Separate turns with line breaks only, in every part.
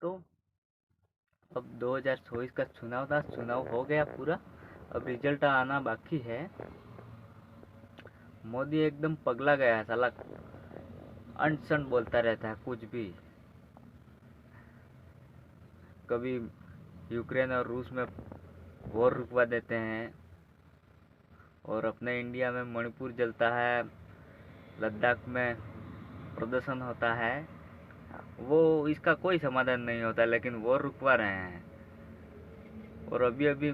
तो अब 2024 का चुनाव था, चुनाव हो गया पूरा। अब रिजल्ट आना बाकी है। मोदी एकदम पगला गया है साला, अनशन बोलता रहता है कुछ भी। कभी यूक्रेन और रूस में वॉर रुकवा देते हैं, और अपने इंडिया में मणिपुर जलता है, लद्दाख में प्रदर्शन होता है। वो इसका कोई समाधान नहीं होता, लेकिन वॉर रुकवा रहे हैं। और अभी अभी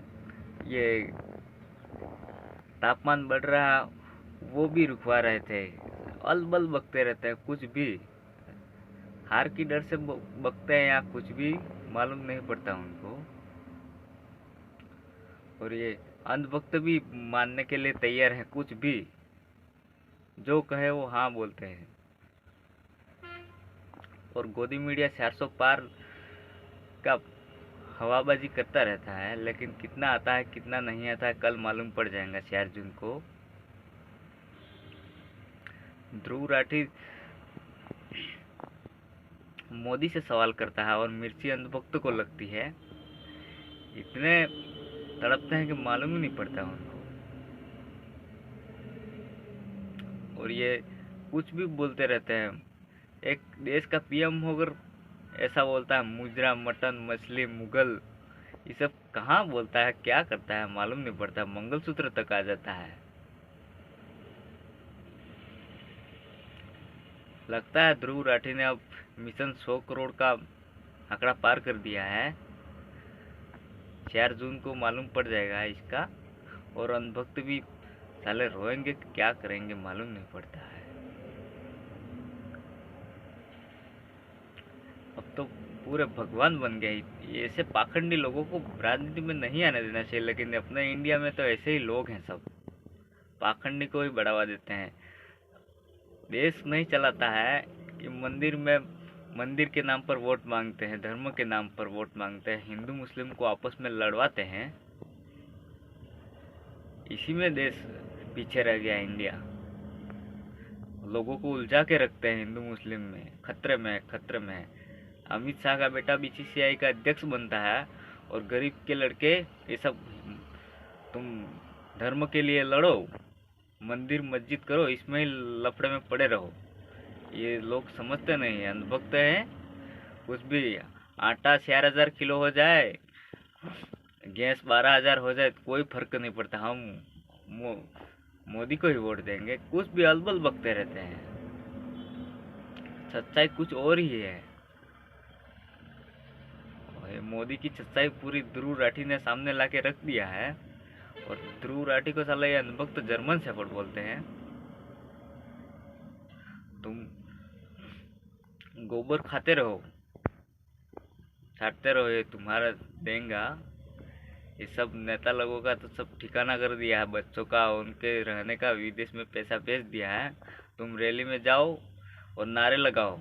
ये तापमान बढ़ रहा, वो भी रुकवा रहे थे। अलबल बकते रहते हैं कुछ भी, हार की डर से बकते हैं या कुछ भी मालूम नहीं पड़ता उनको। और ये अंधभक्त भी मानने के लिए तैयार है, कुछ भी जो कहे वो हाँ बोलते हैं। और गोदी मीडिया 400 पार का हवाबाजी करता रहता है, लेकिन कितना आता है कितना नहीं आता है कल मालूम पड़ जाएगा 4 जून को। ध्रुव राठी मोदी से सवाल करता है और मिर्ची अंधभक्त को लगती है। इतने तड़पते हैं कि मालूम ही नहीं पड़ता उनको। और ये कुछ भी बोलते रहते हैं। एक देश का पीएम होकर ऐसा बोलता है, मुजरा, मटन, मछली, मुगल, ये सब कहाँ बोलता है, क्या करता है मालूम नहीं पड़ता। मंगलसूत्र तक आ जाता है। लगता है ध्रुव राठी ने अब मिशन 100 करोड़ का आंकड़ा पार कर दिया है। 4 जून को मालूम पड़ जाएगा इसका। और अंधभक्त भी साले रोएंगे, क्या करेंगे मालूम नहीं पड़ता है। अब तो पूरे भगवान बन गए। ऐसे पाखंडी लोगों को राजनीति में नहीं आने देना चाहिए, लेकिन अपने इंडिया में तो ऐसे ही लोग हैं सब, पाखंडी को ही बढ़ावा देते हैं। देश नहीं चलाता है कि मंदिर के नाम पर वोट मांगते हैं, धर्म के नाम पर वोट मांगते हैं, हिंदू मुस्लिम को आपस में लड़वाते हैं। इसी में देश पीछे रह गया इंडिया। लोगों को उलझा के रखते हैं हिंदू मुस्लिम में, खतरे में खतरे में। अमित शाह का बेटा बीसीसीआई का अध्यक्ष बनता है, और गरीब के लड़के ये सब, तुम धर्म के लिए लड़ो, मंदिर मस्जिद करो, इसमें ही लफड़े में पड़े रहो। ये लोग समझते नहीं है, अंधभक्त हैं। कुछ भी, आटा 4,000 किलो हो जाए, गैस 12,000 हो जाए, कोई फर्क नहीं पड़ता, हम मो, मोदी को ही वोट देंगे। कुछ भी अलबल बकते रहते हैं। सच्चाई कुछ और ही है। और मोदी की सच्चाई पूरी ध्रुव राठी ने सामने लाके रख दिया है। और ध्रुव राठी को साला ये अनभक्त जर्मन शेफर्ड बोलते हैं। तुम गोबर खाते रहो, छाटते रहो, ये तुम्हारा देंगा। ये सब नेता लोगों का तो सब ठिकाना कर दिया है, बच्चों का, उनके रहने का, विदेश में पैसा भेज दिया है। तुम रैली में जाओ और नारे लगाओ,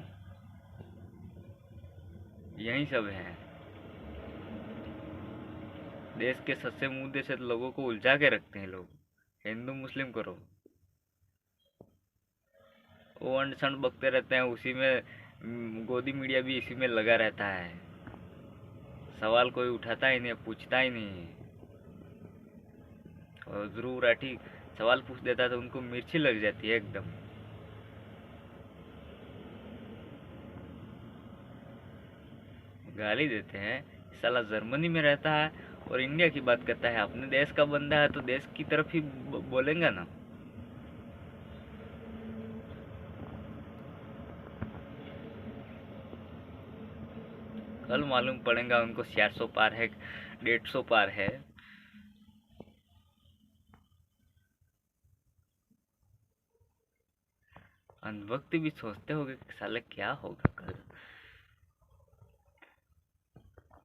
यही सब है। देश के सच्चे मुद्दे से लोगों को उलझा के रखते हैं लोग। हिंदू मुस्लिम करो, वो अनशन बकते रहते हैं उसी में। गोदी मीडिया भी इसी में लगा रहता है। सवाल कोई उठाता ही नहीं, पूछता ही नहीं है। और ध्रुव राठी सवाल पूछ देता तो उनको मिर्ची लग जाती है एकदम। गाली देते हैं। साला जर्मनी में रहता है और इंडिया की बात करता है। अपने देश का बंदा है तो देश की तरफ ही बोलेंगे ना। कल मालूम पड़ेगा उनको 400 पार है, 150 पार है। अंधभक्त भी सोचते होंगे कि साले क्या होगा कल।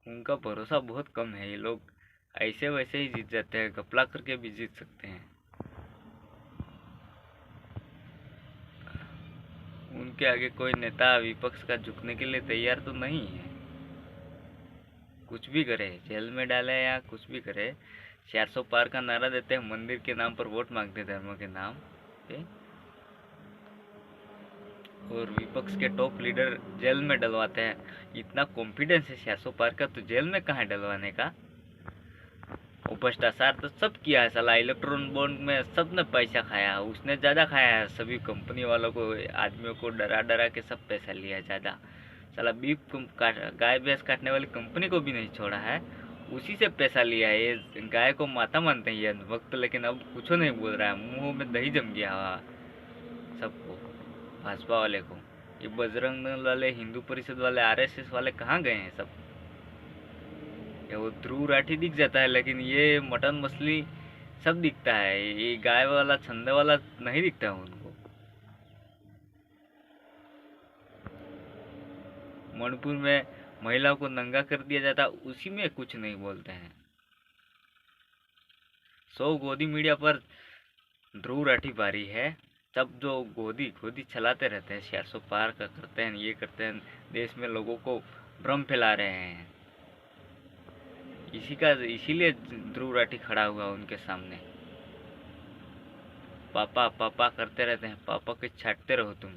उनका भरोसा बहुत कम है। ये लोग ऐसे वैसे ही जीत जाते हैं, घपला करके भी जीत सकते हैं। उनके आगे कोई नेता विपक्ष का झुकने के लिए तैयार तो नहीं है। कुछ भी करे, जेल में डाले या कुछ भी करे, 400 पार का नारा देते हैं, मंदिर के नाम पर वोट मांगते हैं, धर्म के नाम पे। और विपक्ष के टॉप लीडर जेल में डलवाते हैं। इतना कॉन्फिडेंस है शासो पार का, तो जेल में कहाँ डलवाने का। वो भ्रष्टाचार तो सब किया है साला, इलेक्ट्रॉन बॉन्ड में सबने पैसा खाया है, उसने ज़्यादा खाया है। सभी कंपनी वालों को, आदमियों को डरा डरा के सब पैसा लिया है ज़्यादा। साला बीफ गाय भैंस काटने वाली कंपनी को भी नहीं छोड़ा है, उसी से पैसा लिया है। ये गाय को माता मानते हैं ये वक्त, लेकिन अब कुछ नहीं बोल रहा है, मुंह में दही जम गया हुआ सबको, भाजपा वाले को। ये बजरंग दल वाले, हिंदू परिषद वाले, आरएसएस वाले कहाँ गए हैं सब। ये वो ध्रुव राठी दिख जाता है, लेकिन ये मटन मछली सब दिखता है, ये गाय वाला छंदे वाला नहीं दिखता है उनको। मणिपुर में महिलाओं को नंगा कर दिया जाता, उसी में कुछ नहीं बोलते हैं। 100 गोदी मीडिया पर ध्रुव राठी भारी है। तब जो गोदी गोदी चलाते रहते हैं, 400 पार का करते हैं, ये करते हैं, देश में लोगों को भ्रम फैला रहे हैं। इसीलिए ध्रुव राठी खड़ा हुआ उनके सामने। पापा पापा करते रहते हैं, पापा के छाटते रहो तुम।